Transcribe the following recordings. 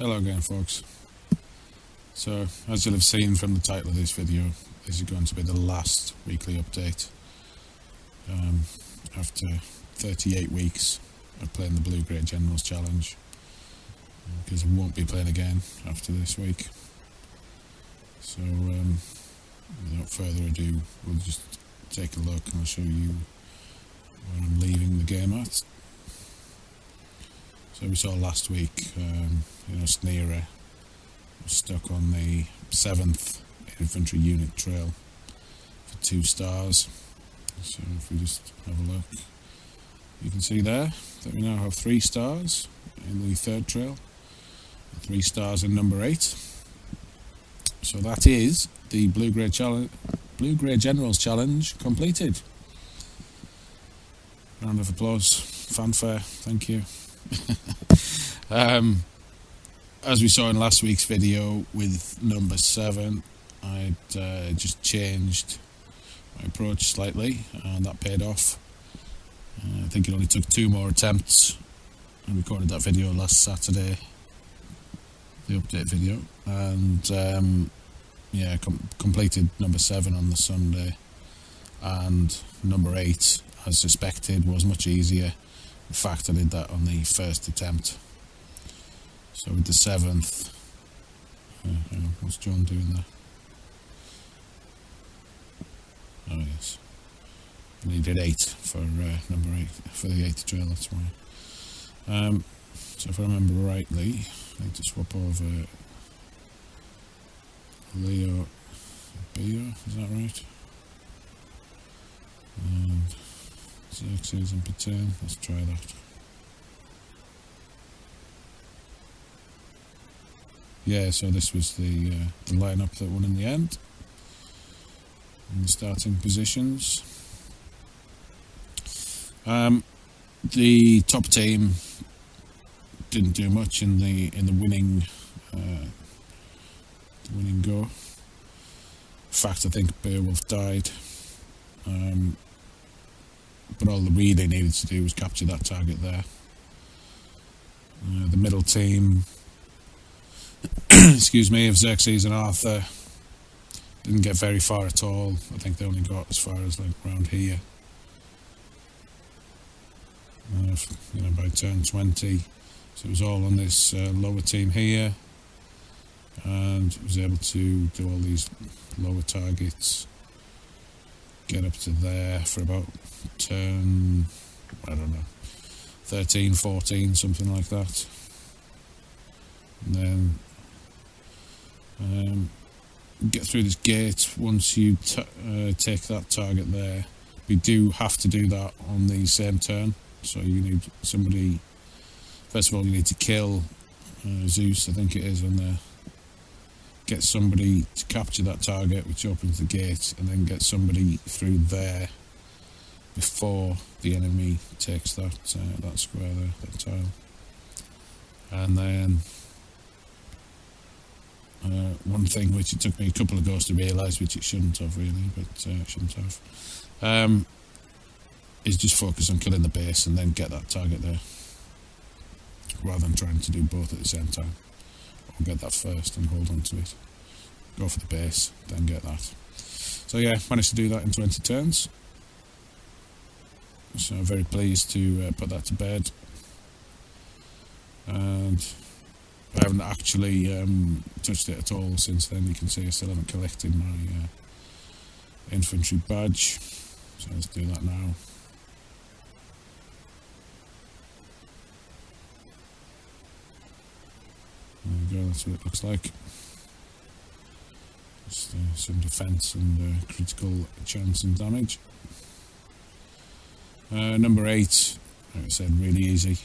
Hello again, folks. So, as you'll have seen from the title of this video, this is going to be the last weekly update after 38 weeks of playing the Blue Grey Generals Challenge, because I won't be playing again after this week. So, without further ado, we'll just take a look and I'll show you where I'm leaving the game at. So we saw last week, Sneera was stuck on the 7th Infantry Unit Trail for 2 stars. So if we just have a look, you can see there that we now have 3 stars in the 3rd trail, 3 stars in number 8. So that is the Blue Grey Generals Challenge completed. Round of applause, fanfare, thank you. As we saw in last week's video with number 7, I'd just changed my approach slightly, and that paid off. I think it only took 2 more attempts. I recorded that video last Saturday, the update video, and completed number 7 on the Sunday, and number 8, as suspected, was much easier. In fact, I did that on the 1st attempt. So with the 7th, what's John doing there? Oh yes, I needed 8 for number 8 for the 8th trail. That's why. So if I remember rightly, I need to swap over Leo Bio. Is that right? And Xerxes and Paterno. Let's try that. Yeah, so this was the lineup that won in the end, in the starting positions. The top team didn't do much in the winning go. In fact, I think Beowulf died. But all they really needed to do was capture that target there. The middle team, excuse me, of Xerxes and Arthur didn't get very far at all. I think they only got as far as like around here. By turn 20. So it was all on this lower team here, and was able to do all these lower targets. Get up to there for about turn, 13, 14, something like that. And then get through this gate. Once you take that target there, we do have to do that on the same turn. So you need somebody, first of all you need to kill Zeus, I think it is, on there. Get somebody to capture that target, which opens the gate, and then get somebody through there before the enemy takes that square there, that tile. And then one thing which it took me a couple of goes to realise, which it shouldn't have really, but shouldn't have, is just focus on killing the base and then get that target there, rather than trying to do both at the same time. Or get that first and hold on to it. Go for the base, then get that. So yeah, managed to do that in 20 turns. So very pleased to put that to bed. And I haven't actually touched it at all since then. You can see I still haven't collected my infantry badge. So let's do that now. There we go, that's what it looks like. Just some defense and critical chance and damage. Number 8, like I said, really easy.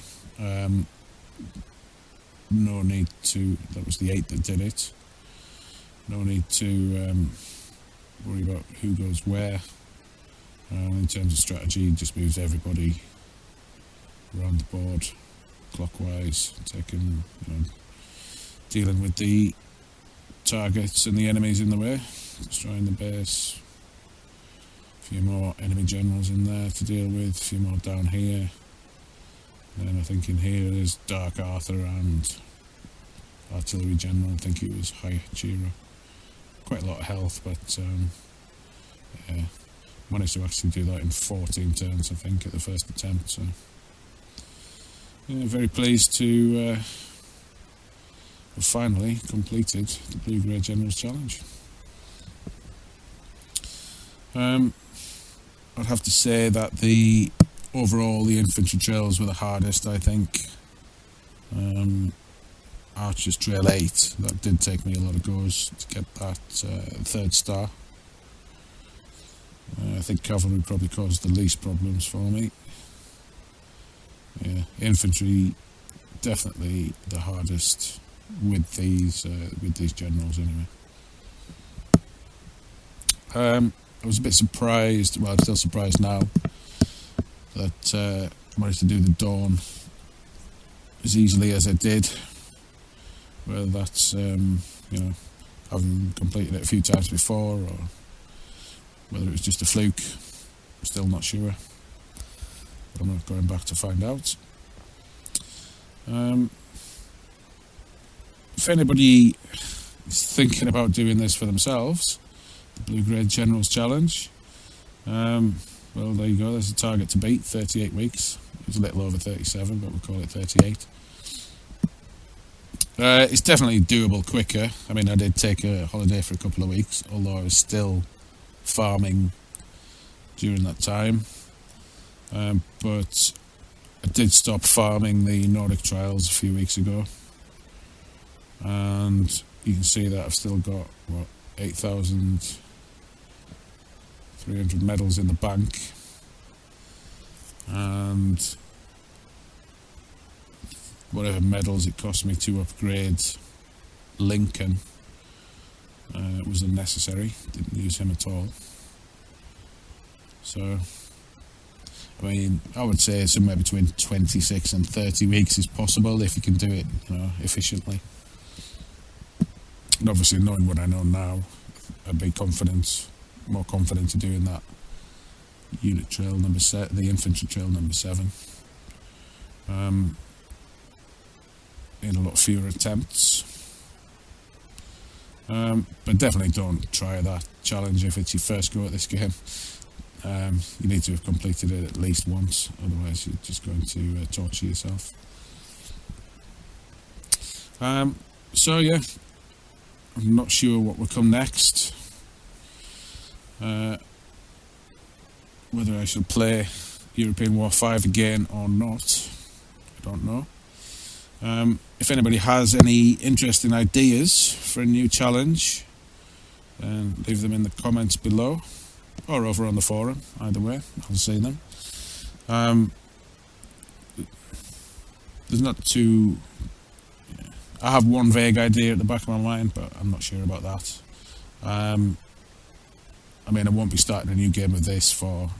No need to, that was the 8 that did it. No need to worry about who goes where. In terms of strategy, just moves everybody around the board clockwise, taking, dealing with the targets and the enemies in the way, destroying the base. A few more enemy generals in there to deal with, a few more down here. And then I think in here there's Dark Arthur and artillery general. I think it was Hayachiro. Quite a lot of health, but yeah, managed to actually do that in 14 turns, I think, at the first attempt. So yeah, very pleased to have finally completed the Blue-Grey Generals Challenge. I'd have to say that overall the infantry trails were the hardest, I think. Archers Trail 8, that did take me a lot of goes to get that 3rd star. I think cavalry probably caused the least problems for me. Yeah, infantry definitely the hardest with these generals anyway. I was a bit surprised, well I'm still surprised now, that I managed to do the Dawn as easily as I did. Whether that's having completed it a few times before, or whether it was just a fluke, I'm still not sure. But I'm not going back to find out. If anybody is thinking about doing this for themselves, the Blue-Grey Generals Challenge, well, there you go, there's a target to beat, 38 weeks. It was a little over 37, but we'll call it 38. It's definitely doable quicker. I mean, I did take a holiday for a couple of weeks, although I was still farming during that time. But I did stop farming the Nordic trials a few weeks ago. And you can see that I've still got, 8,300 medals in the bank. And whatever medals it cost me to upgrade Lincoln was unnecessary. Didn't use him at all. So, I mean, I would say somewhere between 26 and 30 weeks is possible if you can do it, efficiently. And obviously, knowing what I know now, I'd be more confident in doing that unit trail number the infantry trail number 7. In a lot fewer attempts. But definitely don't try that challenge if it's your first go at this game. You need to have completed it at least once, otherwise you're just going to torture yourself. So yeah, I'm not sure what will come next. Whether I shall play European War 5 again or not, I don't know. If anybody has any interesting ideas for a new challenge, then leave them in the comments below or over on the forum. Either way, I'll see them. There's not too... I have one vague idea at the back of my mind, but I'm not sure about that. I mean, I won't be starting a new game of this for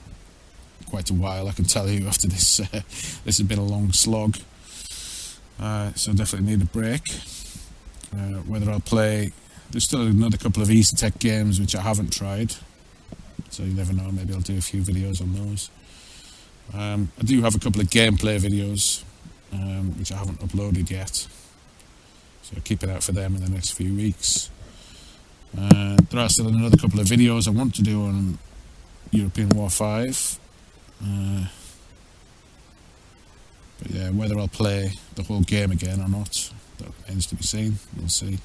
quite a while, I can tell you, after this. This has been a long slog. So definitely need a break. Whether I'll play... There's still another couple of Easy Tech games which I haven't tried. So you never know, maybe I'll do a few videos on those. I do have a couple of gameplay videos which I haven't uploaded yet. So keep it out for them in the next few weeks. There are still another couple of videos I want to do on European War 5. But yeah, whether I'll play the whole game again or not, that remains to be seen. We'll see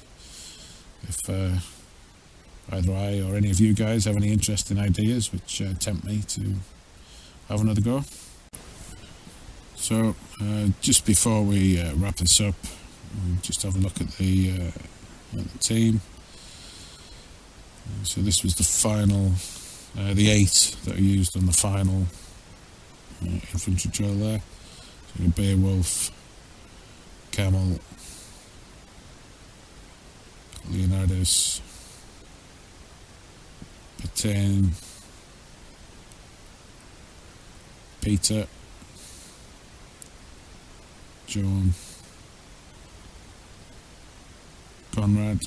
if either I or any of you guys have any interesting ideas which tempt me to have another go. So just before we wrap this up, we'll just have a look at the team. So this was the final, the 8 that I used on the final infantry trail there. So Beowulf, Camel, Leonidas, Petain, Peter, John, Conrad,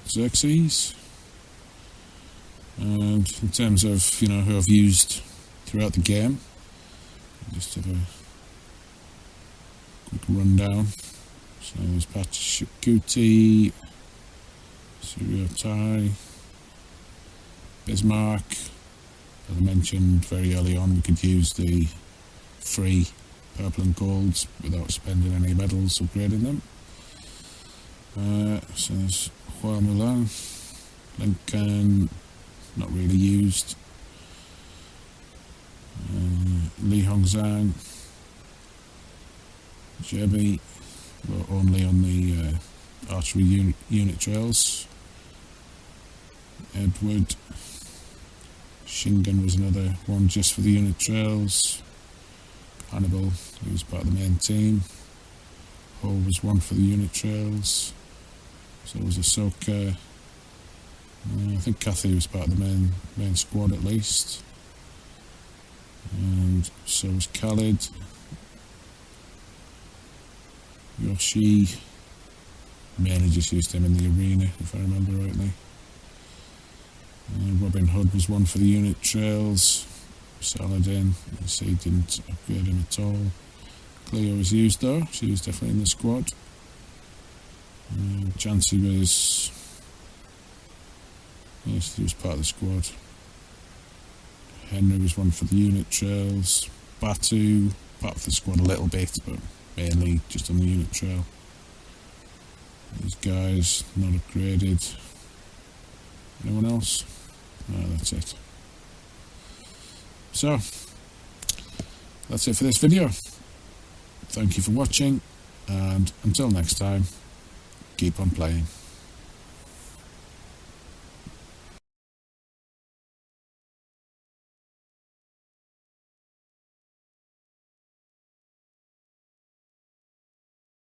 Xerxes. And in terms of who I've used throughout the game, just have a quick rundown. So there's Pachacuti, Suryotai, Bismarck. As I mentioned very early on, we could use the free purple and golds without spending any medals upgrading them. So there's Hua Mulan, Lincoln, not really used. Li Hongzhang, Jebi, but only on the archery unit trails. Edward, Shingen was another one just for the unit trails. Hannibal, who was part of the main team. Ho was one for the unit trails. So was Ahsoka. I think Kathy was part of the main squad at least. And so was Khalid. Yoshi, mainly just used him in the arena, if I remember rightly. Robin Hood was one for the unit trails. Saladin, you see, didn't upgrade him at all. Cleo was used though, she was definitely in the squad. Jancy was, yes, he was part of the squad. Henry was one for the unit trails. Batu, part of the squad a little bit, but mainly just on the unit trail. These guys not upgraded. Anyone else? No, that's it. So, that's it for this video. Thank you for watching, and until next time, keep on playing.